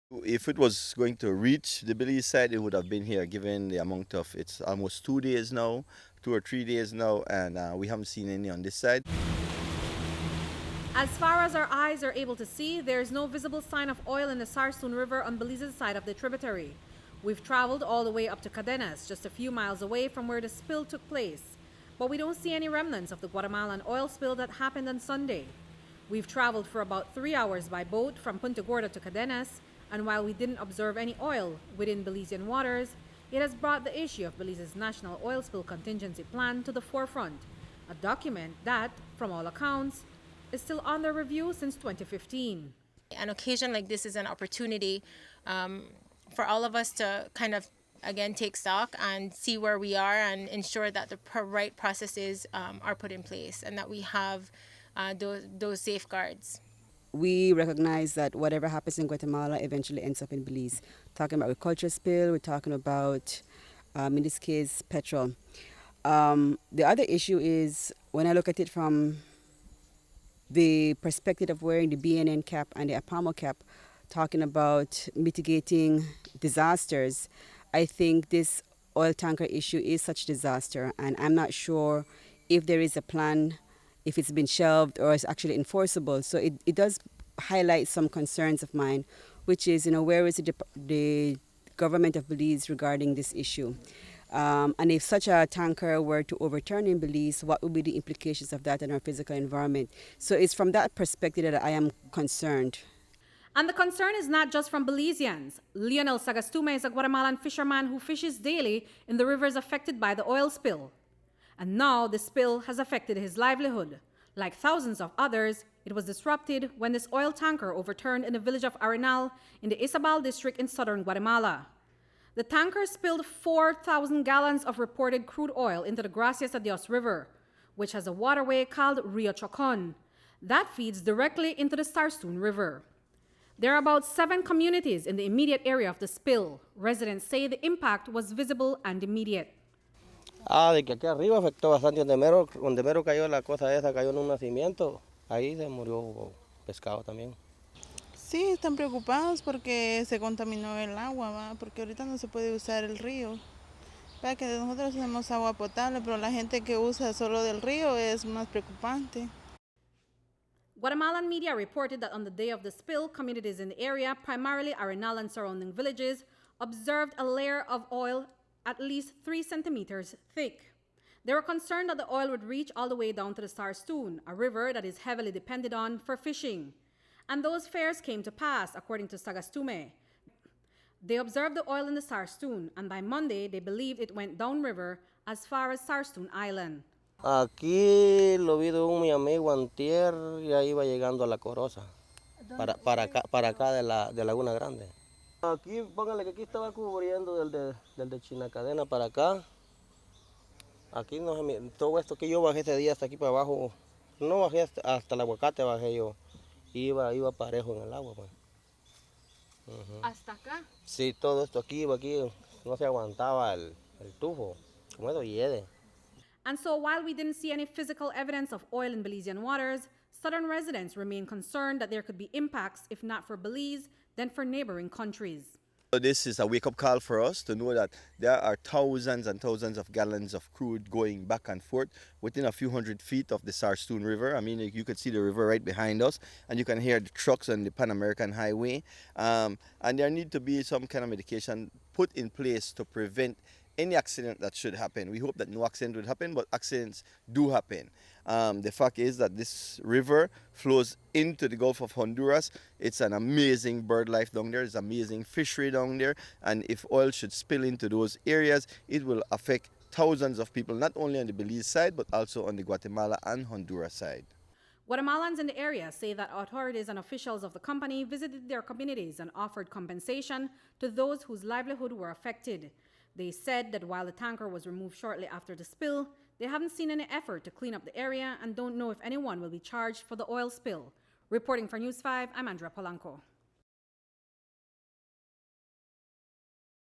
If it was going to reach the Belize side, it would have been here, given the amount of, it's almost 2 days now, 2 or 3 days now, and we haven't seen any on this side. As far as our eyes are able to see, there is no visible sign of oil in the Sarstoon River on Belize's side of the tributary. We've traveled all the way up to Cadenas, just a few miles away from where the spill took place. But we don't see any remnants of the Guatemalan oil spill that happened on Sunday. We've traveled for about 3 hours by boat from Punta Gorda to Cadenas, and while we didn't observe any oil within Belizean waters, it has brought the issue of Belize's National Oil Spill Contingency Plan to the forefront, a document that, from all accounts, is still under review since 2015. An occasion like this is an opportunity for all of us to kind of, again, take stock and see where we are and ensure that the right processes are put in place and that we have those safeguards. We recognize that whatever happens in Guatemala eventually ends up in Belize. Talking about agriculture spill, we're talking about, in this case, petrol. The other issue is, when I look at it from the perspective of wearing the BNN cap and the APAMO cap, talking about mitigating disasters, I think this oil tanker issue is such a disaster, and I'm not sure if there is a plan, if it's been shelved or is actually enforceable. So it does highlight some concerns of mine, which is, where is the government of Belize regarding this issue? And if such a tanker were to overturn in Belize, what would be the implications of that in our physical environment? So it's from that perspective that I am concerned. And the concern is not just from Belizeans. Leonel Sagastume is a Guatemalan fisherman who fishes daily in the rivers affected by the oil spill. And now the spill has affected his livelihood. Like thousands of others, it was disrupted when this oil tanker overturned in the village of Arenal in the Izabal district in southern Guatemala. The tanker spilled 4,000 gallons of reported crude oil into the Gracias A Dios River, which has a waterway called Rio Chocon. That feeds directly into the Sarstoon River. There are about 7 communities in the immediate area of the spill. Residents say the impact was visible and immediate. De que aquí arriba afectó bastante, donde mero cayó la cosa esa, cayó en un nacimiento, ahí se murió pescado también. Sí, están preocupados porque se contaminó el agua, ¿va? Porque ahorita no se puede usar el río. Para que nosotros tenemos agua potable, pero la gente que usa solo del río es más preocupante. Guatemalan media reported that on the day of the spill, communities in the area, primarily Arenal and surrounding villages, observed a layer of oil at least 3 centimeters thick. They were concerned that the oil would reach all the way down to the Sarstoon, a river that is heavily depended on for fishing. And those fears came to pass, according to Sagastume. They observed the oil in the Sarstoon, and by Monday, they believed it went downriver as far as Sarstoon Island. Aquí lo vi de mi amigo antier, ya iba llegando a la Corosa, para acá de Laguna Grande. Aquí, póngale que aquí estaba cubriendo del de China Cadena para acá. Aquí no todo esto que yo bajé ese día hasta aquí para abajo, no bajé hasta el aguacate, bajé yo. Iba parejo en el agua, pues. ¿Hasta acá? Sí, todo esto aquí, no se aguantaba el tufo, como eso hiede. And so while we didn't see any physical evidence of oil in Belizean waters, southern residents remain concerned that there could be impacts, if not for Belize, then for neighboring countries. So this is a wake-up call for us to know that there are thousands and thousands of gallons of crude going back and forth within a few hundred feet of the Sarstoon River. I mean, you could see the river right behind us, and you can hear the trucks on the Pan American Highway. And there need to be some kind of medication put in place to prevent any accident that should happen. We hope that no accident would happen, but accidents do happen. The fact is that this river flows into the Gulf of Honduras. It's an amazing bird life down there. It's amazing fishery down there. And if oil should spill into those areas, it will affect thousands of people, not only on the Belize side, but also on the Guatemala and Honduras side. Guatemalans in the area say that authorities and officials of the company visited their communities and offered compensation to those whose livelihood were affected. They said that while the tanker was removed shortly after the spill, they haven't seen any effort to clean up the area and don't know if anyone will be charged for the oil spill. Reporting for News 5, I'm Andrea Polanco.